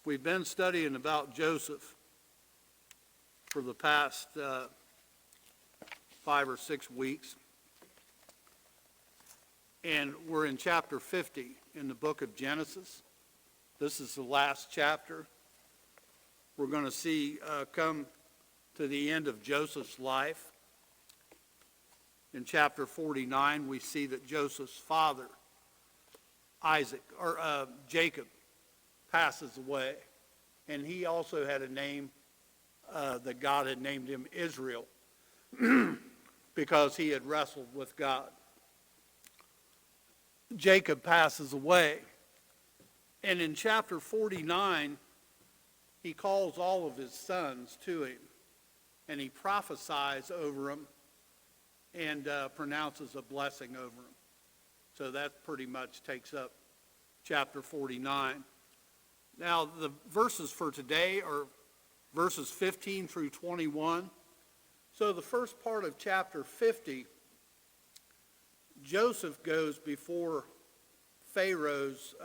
We've been studying about Joseph for the past 5 or 6 weeks. And we're in chapter 50 in the book of Genesis. This is the last chapter. We're going to see come to the end of Joseph's life. In chapter 49, we see that Joseph's father, Jacob, passes away. And he also had a name that God had named him Israel because he had wrestled with God. Jacob passes away. And in chapter 49, he calls all of his sons to him. And he prophesies over them and pronounces a blessing over them. So that pretty much takes up chapter 49. Now, the verses for today are verses 15 through 21. So the first part of chapter 50, Joseph goes before Pharaoh's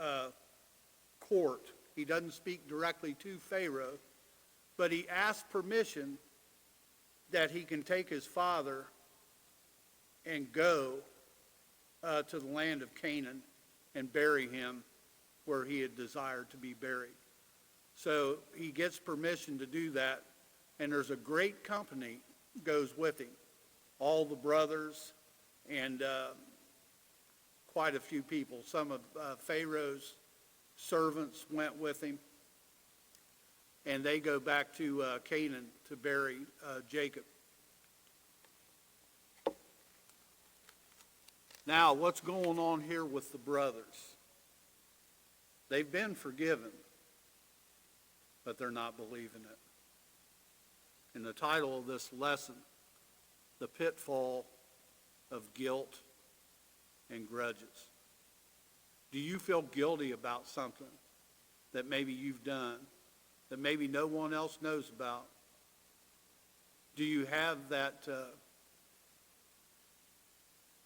court. He doesn't speak directly to Pharaoh, but he asks permission that he can take his father and go to the land of Canaan and bury him where he had desired to be buried. So he gets permission to do that, and there's a great company goes with him. All the brothers and quite a few people. Some of Pharaoh's servants went with him, and they go back to Canaan to bury Jacob. Now, what's going on here with the brothers? They've been forgiven, but they're not believing it. And the title of this lesson, The Pitfall of Guilt and Grudges. Do you feel guilty about something that maybe you've done, that maybe no one else knows about? Do you have that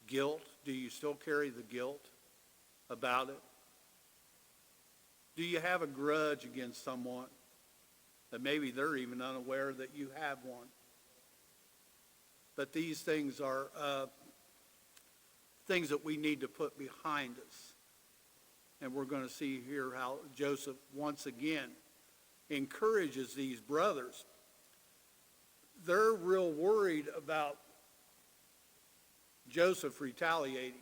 guilt? Do you still carry the guilt about it? Do you have a grudge against someone that maybe they're even unaware that you have one? But these things are things that we need to put behind us. And we're going to see here how Joseph once again encourages these brothers. They're real worried about Joseph retaliating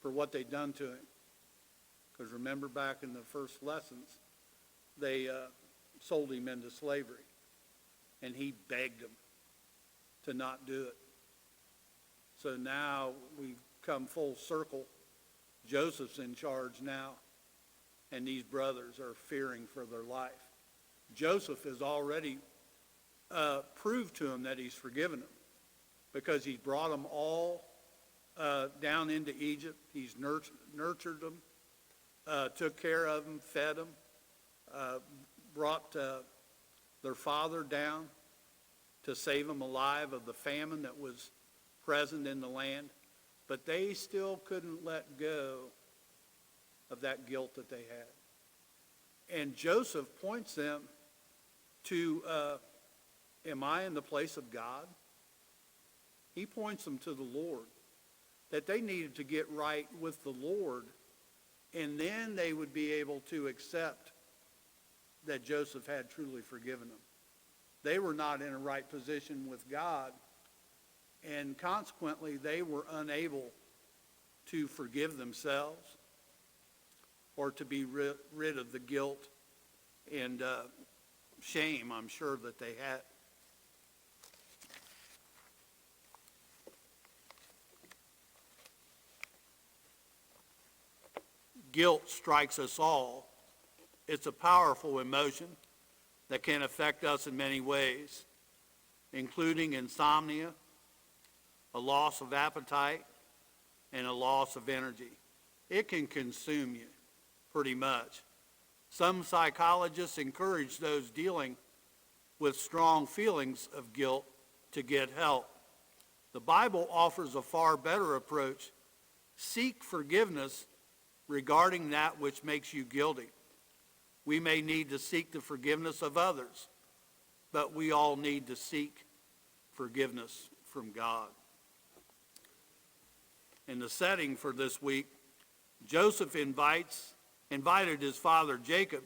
for what they'd done to him. Because remember back in the first lessons, they sold him into slavery. And he begged them to not do it. So now we've come full circle. Joseph's in charge now, and these brothers are fearing for their life. Joseph has already proved to them that he's forgiven them because he's brought them all down into Egypt. He's nurtured them, took care of them, fed them, brought their father down to save them alive of the famine that was present in the land. But they still couldn't let go of that guilt that they had. And Joseph points them to, am I in the place of God? He points them to the Lord, that they needed to get right with the Lord, and then they would be able to accept that Joseph had truly forgiven them. They were not in a right position with God, and consequently, they were unable to forgive themselves or to be rid of the guilt and shame, I'm sure, that they had. Guilt strikes us all. It's a powerful emotion that can affect us in many ways, including insomnia, a loss of appetite, and a loss of energy. It can consume you pretty much. Some psychologists encourage those dealing with strong feelings of guilt to get help. The Bible offers a far better approach. Seek forgiveness regarding that which makes you guilty. We may need to seek the forgiveness of others, but we all need to seek forgiveness from God. In the setting for this week, Joseph invited his father Jacob,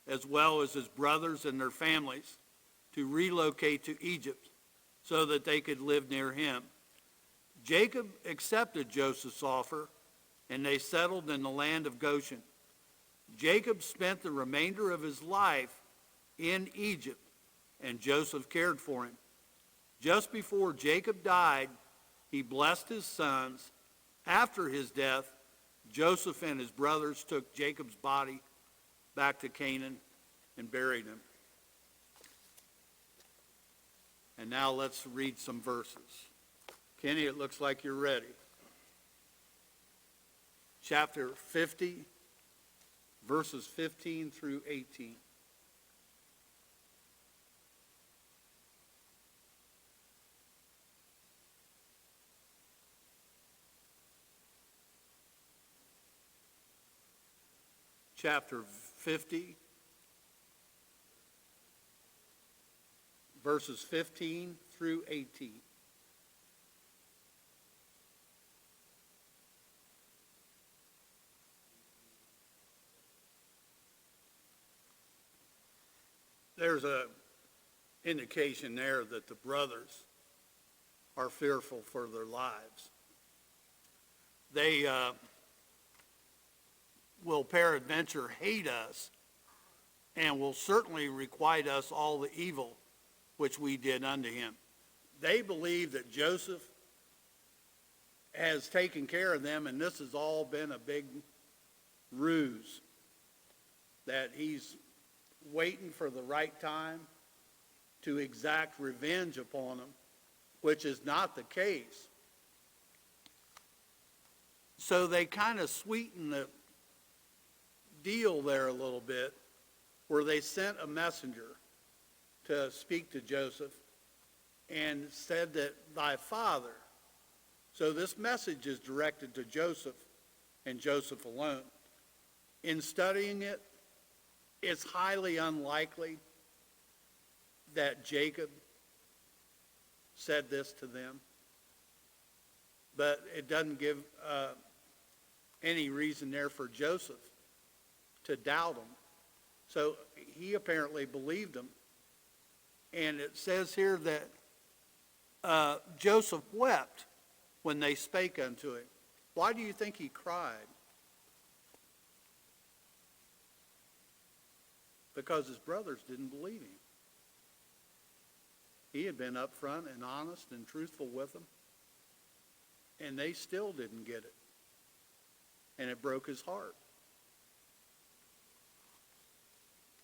as well as his brothers and their families, to relocate to Egypt so that they could live near him. Jacob accepted Joseph's offer, and they settled in the land of Goshen. Jacob spent the remainder of his life in Egypt, and Joseph cared for him. Just before Jacob died, he blessed his sons. After his death, Joseph and his brothers took Jacob's body back to Canaan and buried him. And now let's read some verses. Kenny, it looks like you're ready. Chapter 50, verses 15 through 18. Chapter 50, verses 15 through 18. There's an indication there that the brothers are fearful for their lives. They will peradventure hate us and will certainly requite us all the evil which we did unto him. They believe that Joseph has taken care of them, and this has all been a big ruse, that he's waiting for the right time to exact revenge upon them, which is not the case. So they kind of sweeten the deal there a little bit, where they sent a messenger to speak to Joseph and said that thy father. So this message is directed to Joseph and Joseph alone. In studying it, it's highly unlikely that Jacob said this to them, but it doesn't give any reason there for Joseph to doubt him. So he apparently believed him. And it says here that Joseph wept when they spake unto him. Why do you think he cried? Because his brothers didn't believe him. He had been upfront and honest and truthful with them, and they still didn't get it. And it broke his heart.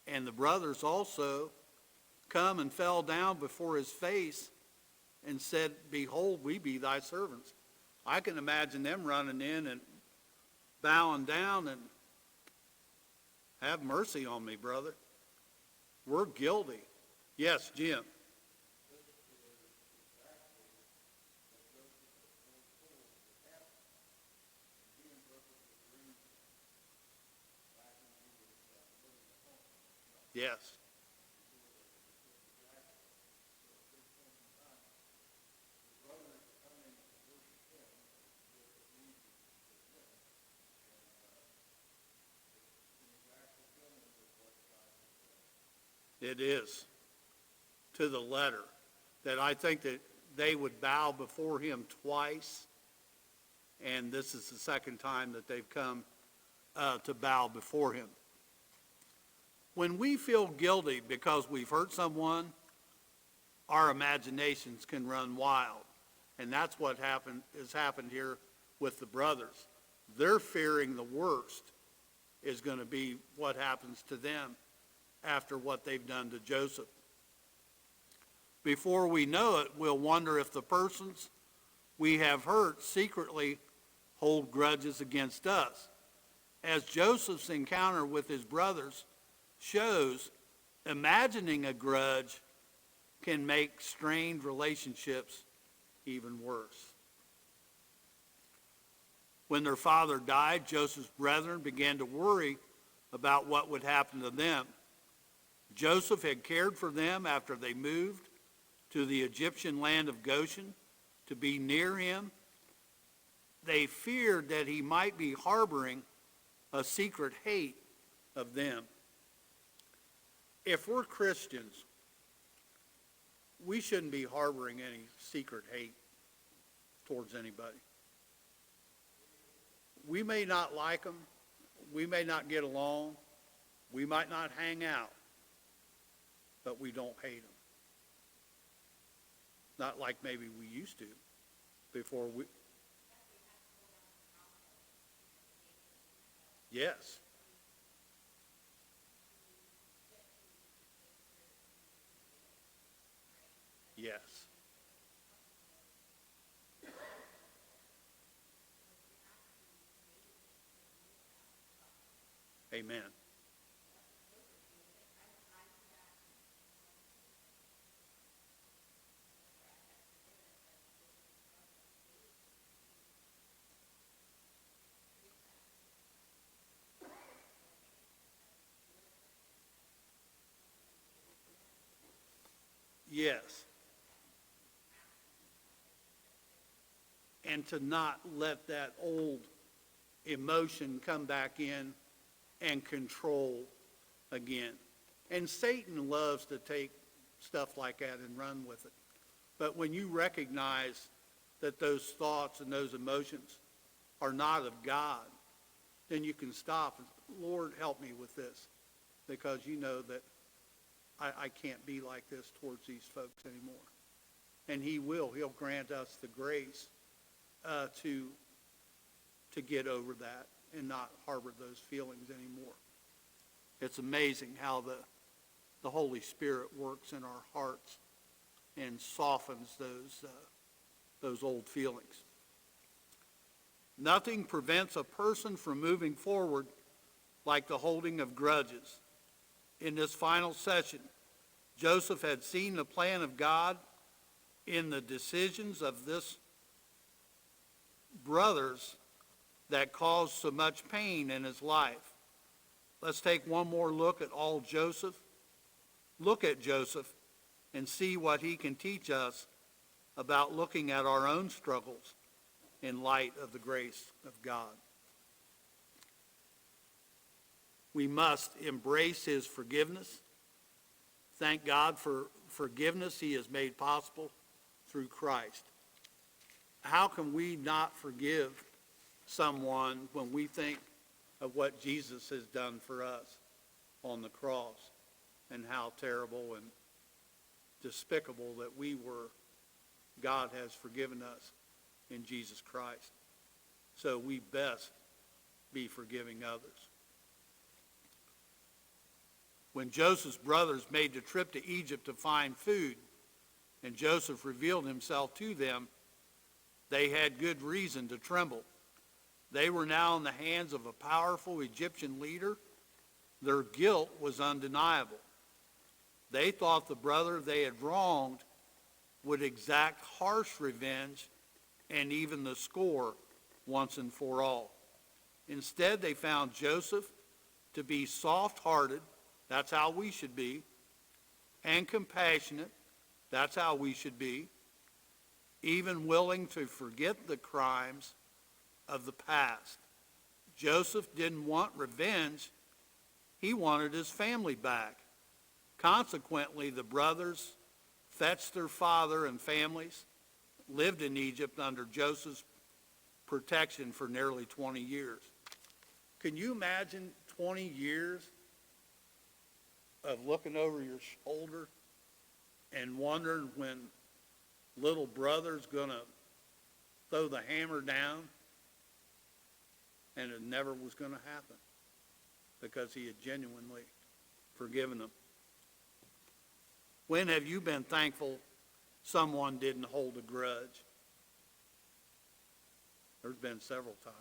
And the brothers also come and fell down before his face and said, behold, we be thy servants. I can imagine them running in and bowing down and, have mercy on me, brother. We're guilty. Yes, Jim. Yes. It is, to the letter, that I think that they would bow before him twice, and this is the second time that they've come to bow before him. When we feel guilty because we've hurt someone, our imaginations can run wild, and that's what has happened here with the brothers. They're fearing the worst is going to be what happens to them after what they've done to Joseph. Before we know it, we'll wonder if the persons we have hurt secretly hold grudges against us. As Joseph's encounter with his brothers shows, imagining a grudge can make strained relationships even worse. When their father died, Joseph's brethren began to worry about what would happen to them. Joseph had cared for them after they moved to the Egyptian land of Goshen to be near him. They feared that he might be harboring a secret hate of them. If we're Christians, we shouldn't be harboring any secret hate towards anybody. We may not like them. We may not get along. We might not hang out. But we don't hate them. Not like maybe we used to before we... Yes. Yes. Amen. Yes. And to not let that old emotion come back in and control again. And Satan loves to take stuff like that and run with it. But when you recognize that those thoughts and those emotions are not of God, then you can stop and, Lord, help me with this, because you know that I can't be like this towards these folks anymore. And he will. He'll grant us the grace to get over that and not harbor those feelings anymore. It's amazing how the Holy Spirit works in our hearts and softens those old feelings. Nothing prevents a person from moving forward like the holding of grudges. In this final session, Joseph had seen the plan of God in the decisions of this brothers that caused so much pain in his life. Let's take one more look at Joseph. Look at Joseph and see what he can teach us about looking at our own struggles in light of the grace of God. We must embrace his forgiveness. Thank God for forgiveness he has made possible through Christ. How can we not forgive someone when we think of what Jesus has done for us on the cross and how terrible and despicable that we were? God has forgiven us in Jesus Christ. So we best be forgiving others. When Joseph's brothers made the trip to Egypt to find food, and Joseph revealed himself to them, they had good reason to tremble. They were now in the hands of a powerful Egyptian leader. Their guilt was undeniable. They thought the brother they had wronged would exact harsh revenge and even the score once and for all. Instead, they found Joseph to be soft-hearted, that's how we should be, and compassionate, that's how we should be, even willing to forget the crimes of the past. Joseph didn't want revenge. He wanted his family back. Consequently, the brothers fetched their father and families, lived in Egypt under Joseph's protection for nearly 20 years. Can you imagine 20 years of looking over your shoulder and wondering when little brother's going to throw the hammer down, and it never was going to happen because he had genuinely forgiven them? When have you been thankful someone didn't hold a grudge? There's been several times.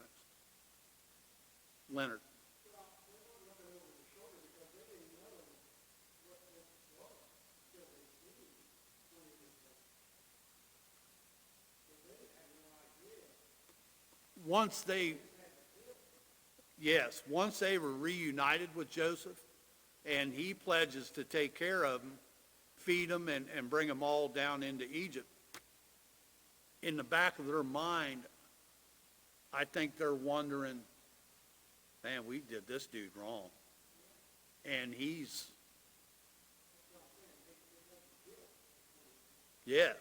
Leonard. Once they Yes, once they were reunited with Joseph, and he pledges to take care of them, feed them, and bring them all down into Egypt, in the back of their mind, I think they're wondering, man, we did this dude wrong. And he's, yes.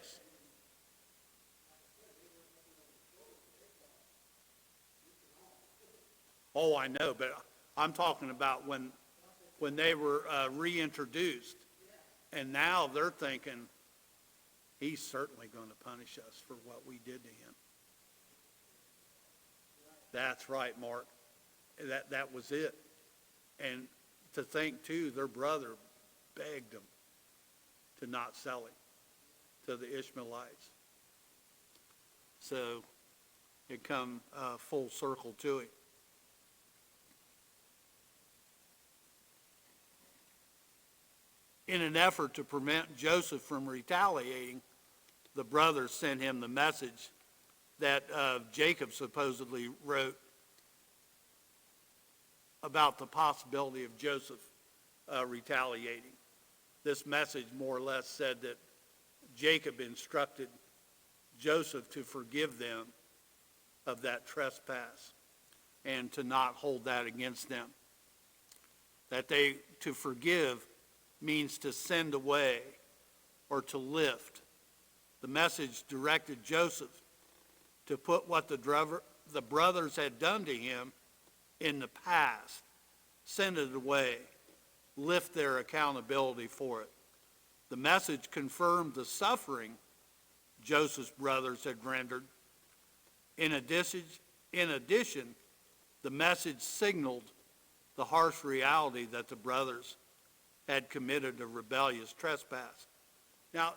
Oh, I know, but I'm talking about when they were reintroduced. And now they're thinking, he's certainly going to punish us for what we did to him. That's right, Mark. That was it. And to think, too, their brother begged them to not sell him to the Ishmaelites. So it come full circle to it. In an effort to prevent Joseph from retaliating, the brothers sent him the message that Jacob supposedly wrote about the possibility of Joseph retaliating. This message more or less said that Jacob instructed Joseph to forgive them of that trespass and to not hold that against them. That to forgive means to send away or to lift. The message directed Joseph to put what the brothers had done to him in the past, send it away, lift their accountability for it. The message confirmed the suffering Joseph's brothers had rendered. In addition, the message signaled the harsh reality that the brothers had committed a rebellious trespass. Now,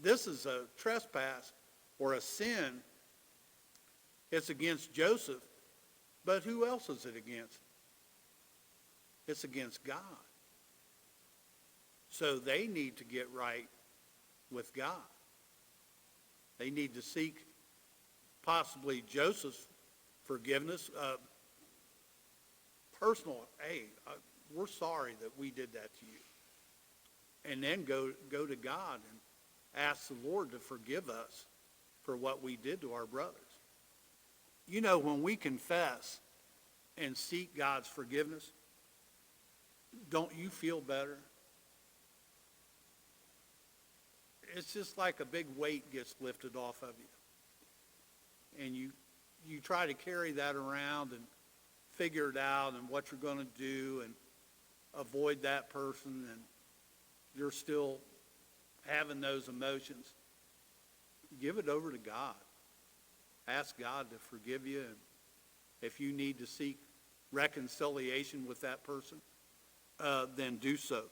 this is a trespass or a sin. It's against Joseph, but who else is it against? It's against God. So they need to get right with God. They need to seek possibly Joseph's forgiveness. Personal, hey, we're sorry that we did that to you. And then go to God and ask the Lord to forgive us for what we did to our brothers. You know, when we confess and seek God's forgiveness, don't you feel better? It's just like a big weight gets lifted off of you. And you try to carry that around and figure it out and what you're going to do and avoid that person, and you're still having those emotions. Give it over to God. Ask God to forgive you, and if you need to seek reconciliation with that person, then do so.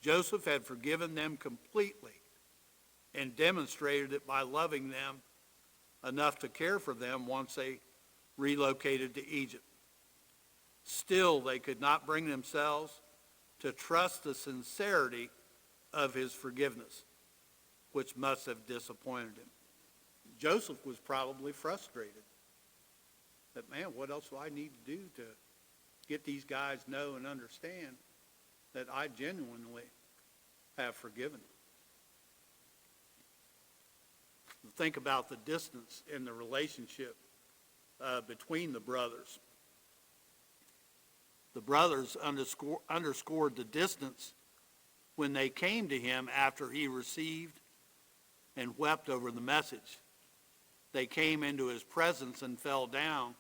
Joseph had forgiven them completely and demonstrated it by loving them enough to care for them once they relocated to Egypt. Still, they could not bring themselves to trust the sincerity of his forgiveness, which must have disappointed him. Joseph was probably frustrated. That, man, what else do I need to do to get these guys to know and understand that I genuinely have forgiven them? Think about the distance in the relationship between the brothers. The brothers underscored the distance when they came to him after he received and wept over the message. They came into his presence and fell down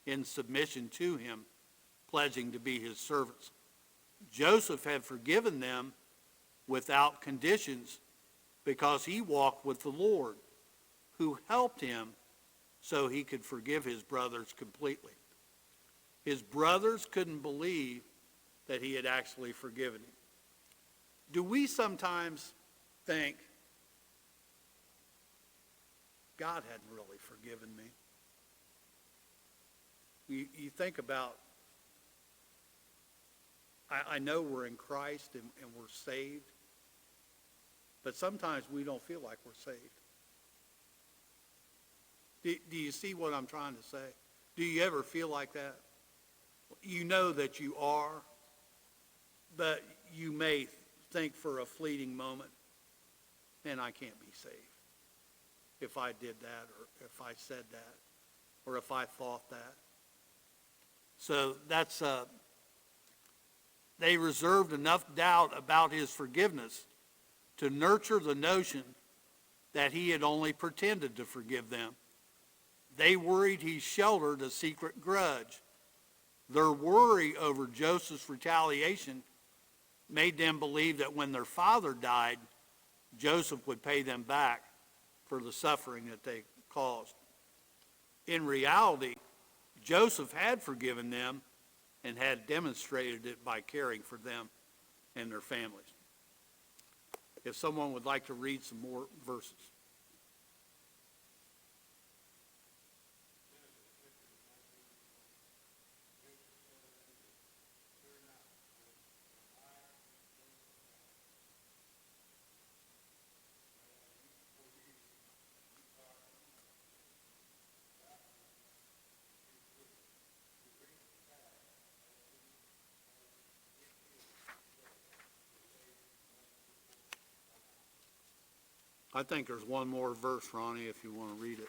in submission to him, pledging to be his servants. Joseph had forgiven them without conditions because he walked with the Lord, who helped him so he could forgive his brothers completely. His brothers couldn't believe that he had actually forgiven him. Do we sometimes think, God hadn't really forgiven me? You think about, I know we're in Christ and we're saved, but sometimes we don't feel like we're saved. Do you see what I'm trying to say? Do you ever feel like that? You know that you are, but you may think for a fleeting moment, and I can't be saved if I did that, or if I said that, or if I thought that. So that's, they reserved enough doubt about his forgiveness to nurture the notion that he had only pretended to forgive them. They worried he sheltered a secret grudge. Their worry over Joseph's retaliation made them believe that when their father died, Joseph would pay them back for the suffering that they caused. In reality, Joseph had forgiven them and had demonstrated it by caring for them and their families. If someone would like to read some more verses. I think there's one more verse, Ronnie, if you want to read it.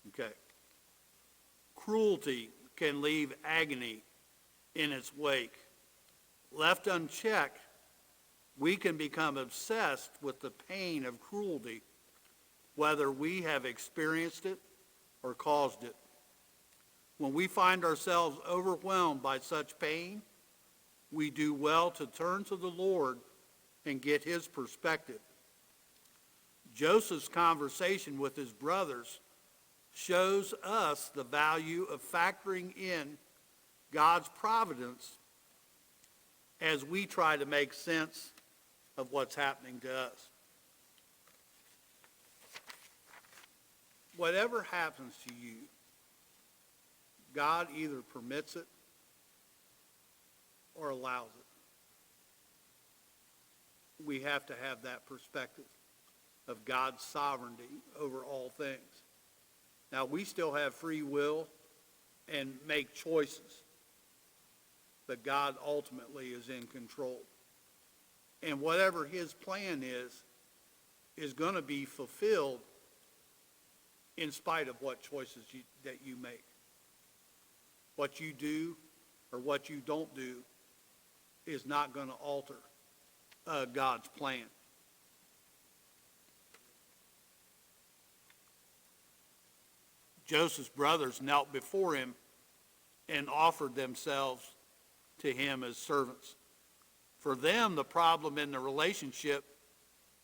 Okay. Cruelty can leave agony in its wake. Left unchecked, we can become obsessed with the pain of cruelty, whether we have experienced it or caused it. When we find ourselves overwhelmed by such pain, we do well to turn to the Lord and get his perspective. Joseph's conversation with his brothers shows us the value of factoring in God's providence as we try to make sense of what's happening to us. Whatever happens to you, God either permits it or allows it. We have to have that perspective of God's sovereignty over all things. Now, we still have free will and make choices, but God ultimately is in control. And whatever his plan is going to be fulfilled in spite of what choices that you make. What you do or what you don't do is not going to alter God's plan. Joseph's brothers knelt before him and offered themselves to him as servants. For them, the problem in the relationship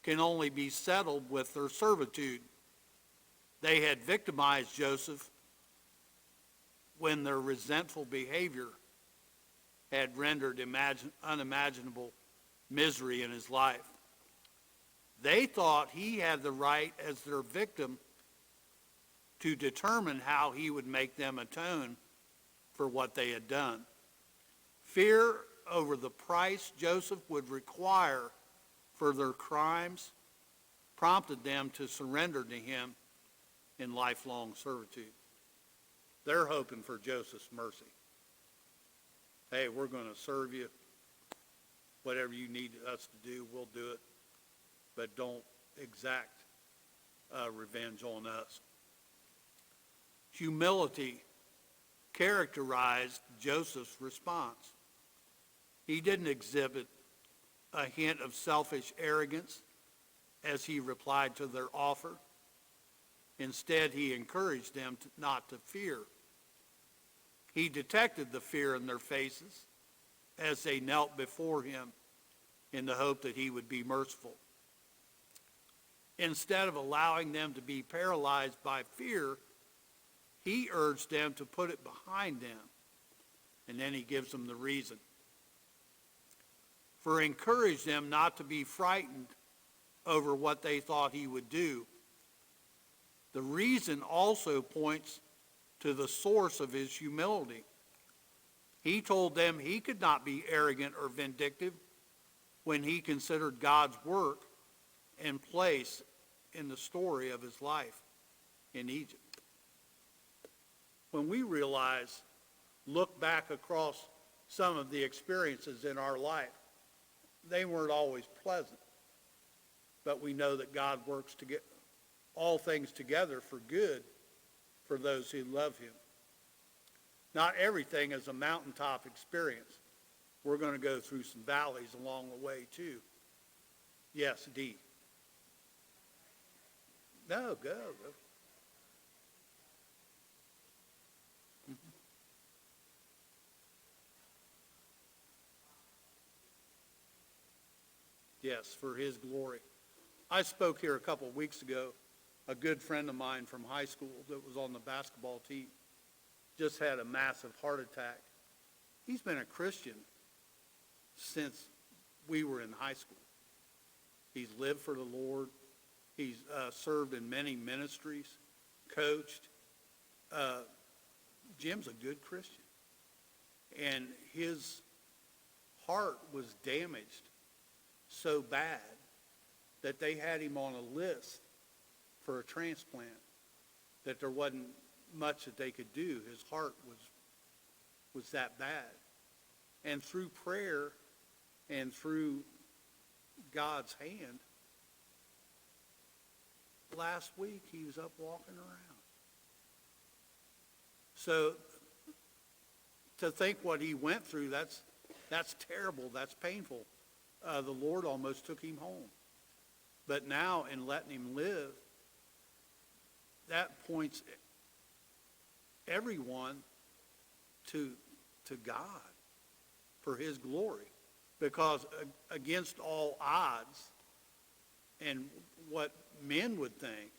can only be settled with their servitude. They had victimized Joseph when their resentful behavior had rendered unimaginable misery in his life. They thought he had the right as their victim to determine how he would make them atone for what they had done. Fear over the price Joseph would require for their crimes prompted them to surrender to him in lifelong servitude. They're hoping for Joseph's mercy. Hey, we're going to serve you. Whatever you need us to do, we'll do it. But don't exact revenge on us. Humility characterized Joseph's response. He didn't exhibit a hint of selfish arrogance as he replied to their offer. Instead, he encouraged them not to fear. He detected the fear in their faces as they knelt before him in the hope that he would be merciful. Instead of allowing them to be paralyzed by fear, he urged them to put it behind them, and then he gives them the reason. For encourage them not to be frightened over what they thought he would do. The reason also points to the source of his humility. He told them he could not be arrogant or vindictive when he considered God's work and place in the story of his life in Egypt. When we look back across some of the experiences in our life, they weren't always pleasant. But we know that God works to get all things together for good for those who love him. Not everything is a mountaintop experience. We're going to go through some valleys along the way too. Yes, Dee. No, go. Yes, for his glory. I spoke here a couple of weeks ago. A good friend of mine from high school that was on the basketball team just had a massive heart attack. He's been a Christian since we were in high school. He's lived for the Lord. He's served in many ministries, coached. Jim's a good Christian. And his heart was damaged so bad that they had him on a list for a transplant, that there wasn't much that they could do. His heart was that bad. And through prayer and through God's hand, last week he was up walking around. So to think what he went through, that's terrible, that's painful. The Lord almost took him home. But now in letting him live, that points everyone to God for his glory. Because against all odds and what men would think,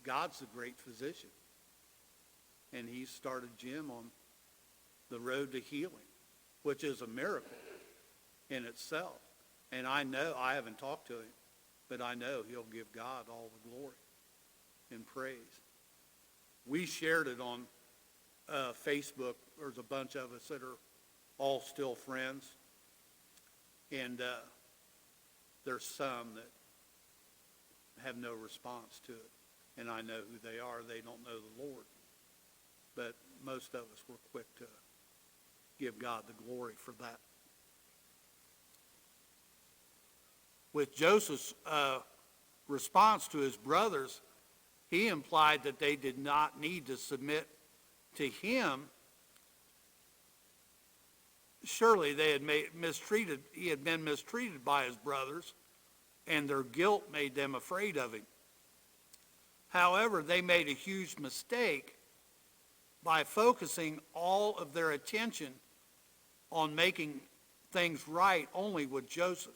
God's the great physician. And he started Jim on the road to healing, which is a miracle in itself. And I know, I haven't talked to him, but I know he'll give God all the glory and praise. We shared it on Facebook. There's a bunch of us that are all still friends. And there's some that have no response to it. And I know who they are. They don't know the Lord. But most of us were quick to give God the glory for that. With Joseph's response to his brothers, he implied that they did not need to submit to him. Surely he had been mistreated by his brothers, and their guilt made them afraid of him. However, they made a huge mistake by focusing all of their attention on making things right only with Joseph.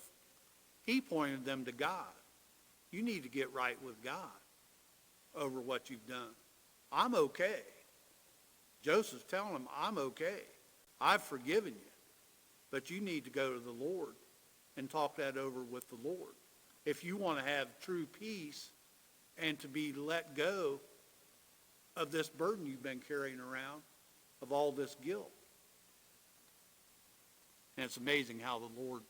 He pointed them to God. You need to get right with God over what you've done. I'm okay. Joseph's telling him, I'm okay. I've forgiven you. But you need to go to the Lord and talk that over with the Lord. If you want to have true peace and to be let go of this burden you've been carrying around, of all this guilt. And it's amazing how the Lord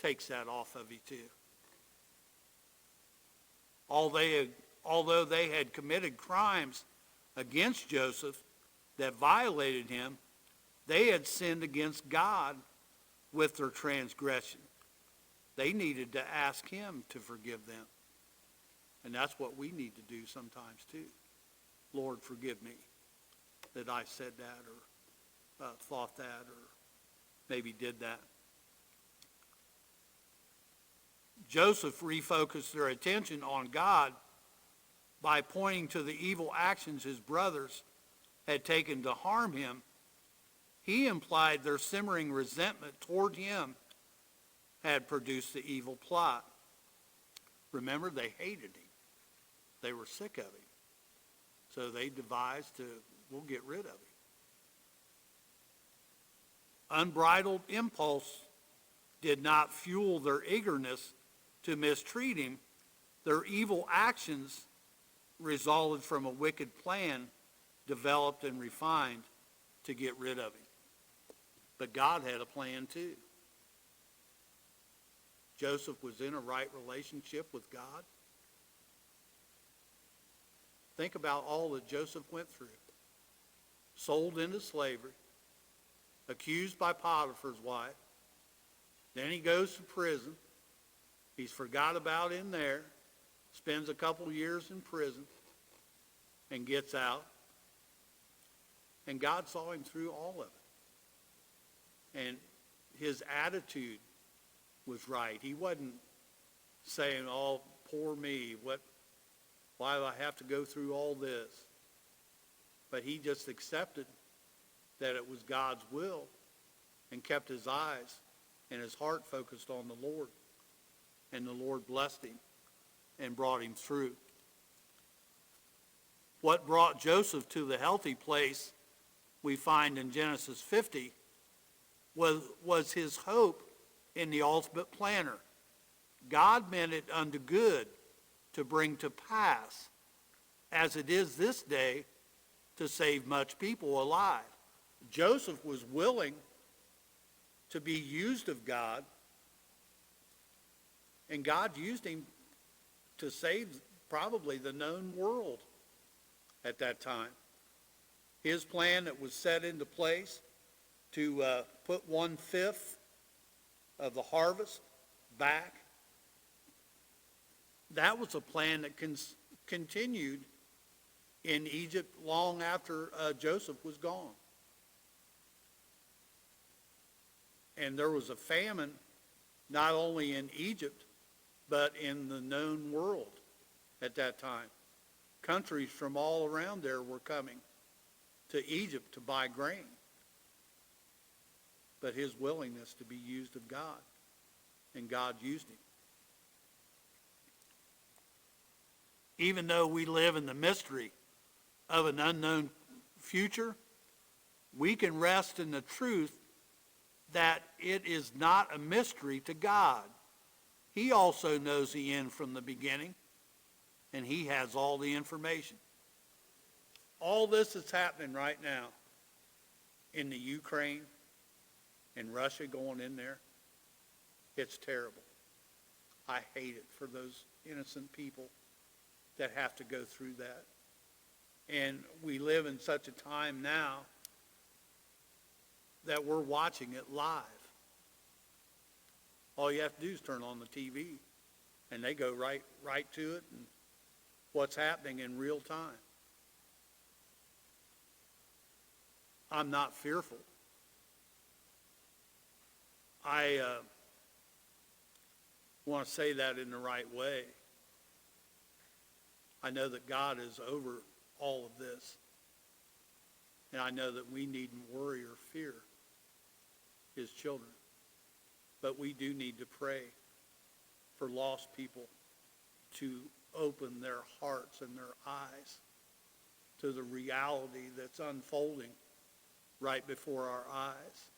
takes that off of you too. Although they had committed crimes against Joseph that violated him, they had sinned against God with their transgression. They needed to ask him to forgive them. And that's what we need to do sometimes too. Lord, forgive me that I said that or thought that or maybe did that. Joseph refocused their attention on God by pointing to the evil actions his brothers had taken to harm him. He implied their simmering resentment toward him had produced the evil plot. Remember, they hated him. They were sick of him. So they devised we'll get rid of him. Unbridled impulse did not fuel their eagerness to mistreat him. Their evil actions resulted from a wicked plan developed and refined to get rid of him. But God had a plan too. Joseph was in a right relationship with God. Think about all that Joseph went through. Sold into slavery, accused by Potiphar's wife. Then he goes to prison. He's forgot about in there, spends a couple years in prison, and gets out. And God saw him through all of it. And his attitude was right. He wasn't saying, oh, poor me, why do I have to go through all this? But he just accepted that it was God's will and kept his eyes and his heart focused on the Lord. And the Lord blessed him and brought him through. What brought Joseph to the healthy place we find in Genesis 50 was his hope in the ultimate planner. God meant it unto good to bring to pass, as it is this day, to save much people alive. Joseph was willing to be used of God, and God used him to save probably the known world at that time. His plan that was set into place to put 1/5 of the harvest back, that was a plan that continued in Egypt long after Joseph was gone. And there was a famine not only in Egypt, but in the known world at that time. Countries from all around there were coming to Egypt to buy grain. But his willingness to be used of God, and God used him. Even though we live in the mystery of an unknown future, we can rest in the truth that it is not a mystery to God. He also knows the end from the beginning, and he has all the information. All this is happening right now in the Ukraine and Russia going in there. It's terrible. I hate it for those innocent people that have to go through that. And we live in such a time now that we're watching it live. All you have to do is turn on the TV, and they go right to it and what's happening in real time. I'm not fearful. I want to say that in the right way. I know that God is over all of this. And I know that we needn't worry or fear his children. But we do need to pray for lost people to open their hearts and their eyes to the reality that's unfolding right before our eyes.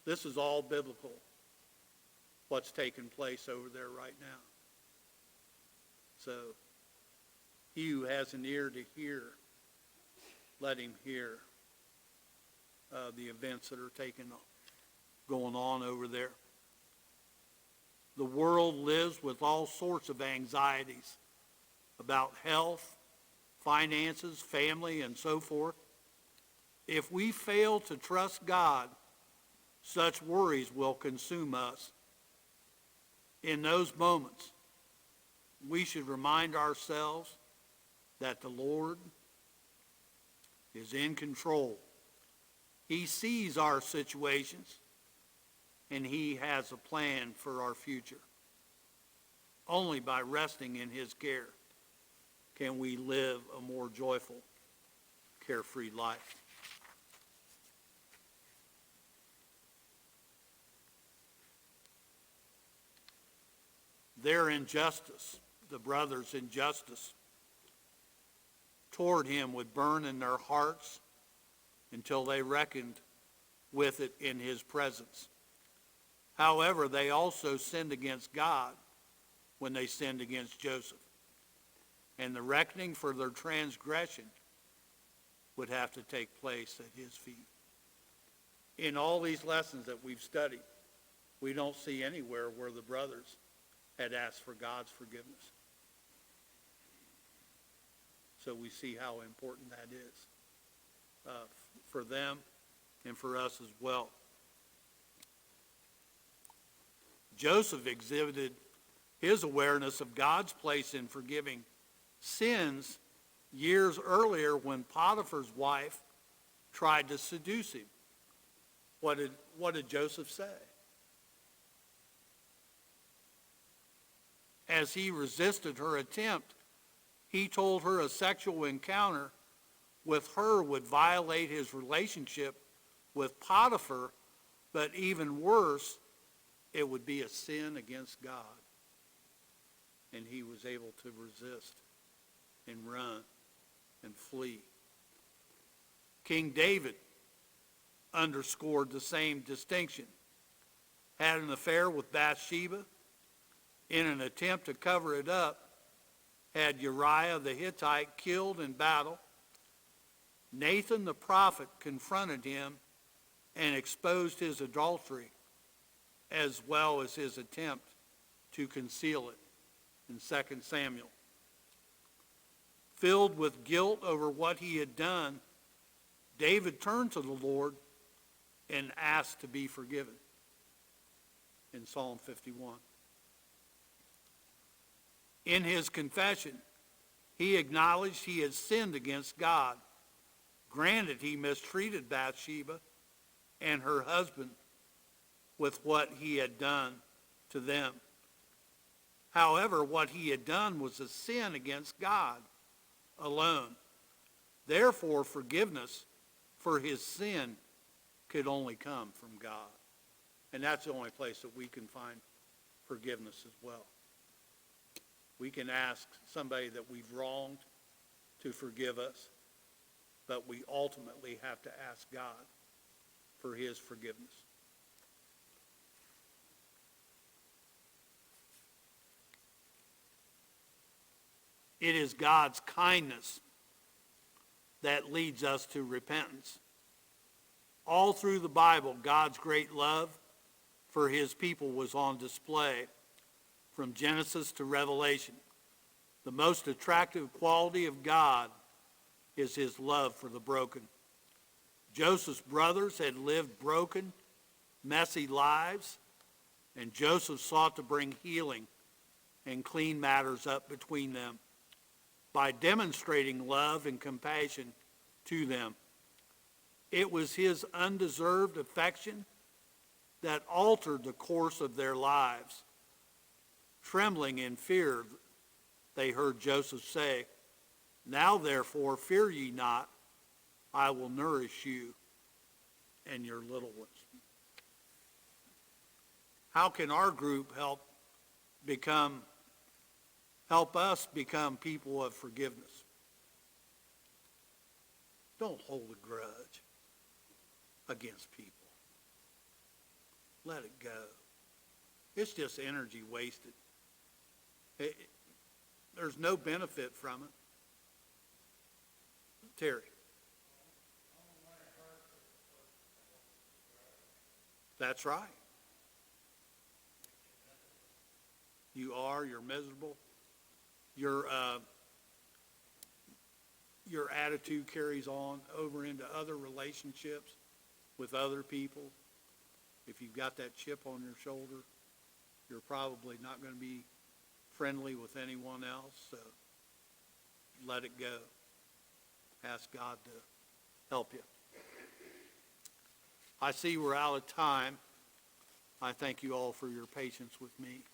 This is all biblical, what's taking place over there right now. So he who has an ear to hear, let him hear the events that are going on over there. The world lives with all sorts of anxieties about health, finances, family, and so forth. If we fail to trust God, such worries will consume us. In those moments, we should remind ourselves that the Lord is in control. He sees our situations, and he has a plan for our future. Only by resting in his care can we live a more joyful, carefree life. Their injustice, the brothers' injustice toward him, would burn in their hearts until they reckoned with it in his presence. However, they also sinned against God when they sinned against Joseph. and the reckoning for their transgression would have to take place at his feet. In all these lessons that we've studied, we don't see anywhere where the brothers had asked for God's forgiveness. So we see how important that is for them and for us as well. Joseph exhibited his awareness of God's place in forgiving sins years earlier when Potiphar's wife tried to seduce him. What did Joseph say? As he resisted her attempt, he told her a sexual encounter with her would violate his relationship with Potiphar, but even worse, it would be a sin against God. And he was able to resist and run and flee. King David underscored the same distinction. Had an affair with Bathsheba. In an attempt to cover it up, had Uriah the Hittite killed in battle. Nathan the prophet confronted him and exposed his adultery, as well as his attempt to conceal it in 2 Samuel. Filled with guilt over what he had done, David turned to the Lord and asked to be forgiven in Psalm 51. In his confession, he acknowledged he had sinned against God. Granted, he mistreated Bathsheba and her husband with what he had done to them. However, what he had done was a sin against God alone. Therefore, forgiveness for his sin could only come from God. And that's the only place that we can find forgiveness as well. We can ask somebody that we've wronged to forgive us, but we ultimately have to ask God for his forgiveness. It is God's kindness that leads us to repentance. All through the Bible, God's great love for his people was on display from Genesis to Revelation. The most attractive quality of God is his love for the broken. Joseph's brothers had lived broken, messy lives, and Joseph sought to bring healing and clean matters up between them by demonstrating love and compassion to them. It was his undeserved affection that altered the course of their lives. Trembling in fear, they heard Joseph say, "Now therefore fear ye not, I will nourish you and your little ones." How can our group help us become people of forgiveness? Don't hold a grudge against people. Let it go. It's just energy wasted. There's no benefit from it. Terry. That's right. You're miserable. Your attitude carries on over into other relationships with other people. If you've got that chip on your shoulder, you're probably not going to be friendly with anyone else, so let it go. Ask God to help you. I see we're out of time. I thank you all for your patience with me.